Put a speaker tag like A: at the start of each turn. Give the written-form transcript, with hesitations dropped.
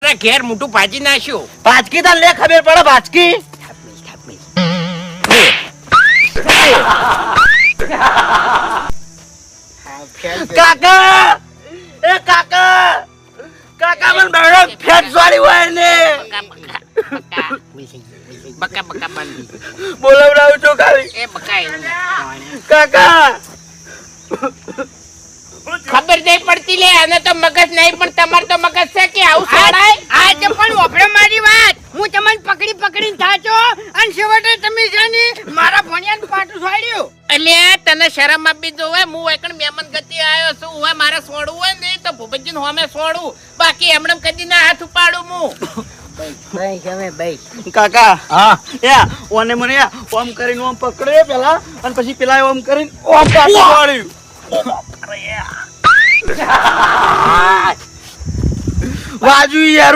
A: આપણા ઘેર મોટું ભાજી નાખ્યું.
B: ભાજકી તાર લે ખબર પડે ભાજકી. કાકા એ કાકા કાકા મને બેડો ફેટ સોરી હોય ને
A: બકા બકા બાંધી
B: બોલાવડાવું છો ખાલી
A: એ બકા
B: કાકા
A: ખબર નહીં પડતી લે આને તો મગજ નહીં પણ તમાર તો મગજ છે કે આવું સોડાય.
C: આજે પણ ઓફરે મારી વાત હું તમને પકડીને થાચો અને છેવટે તમે જાની મારા ભણિયાનું પાટું છોડ્યું.
A: અલ્યા તને શરમ આપી દો હવે હું એકણ મહેમાન ગતિ આવ્યો છું હવે મારે છોડવું હોય ને તો ભૂપતજીને હોમે છોડું બાકી એમણે કદી ના હાથ ઉપાડું હું.
B: કાકા હા એ ઓને મને ઓમ કરીને ઓમ પકડ્યો પેલા અને પછી પેલા ઓમ કરીને ઓમ પાછું વાળ્યું. વાજુ યાર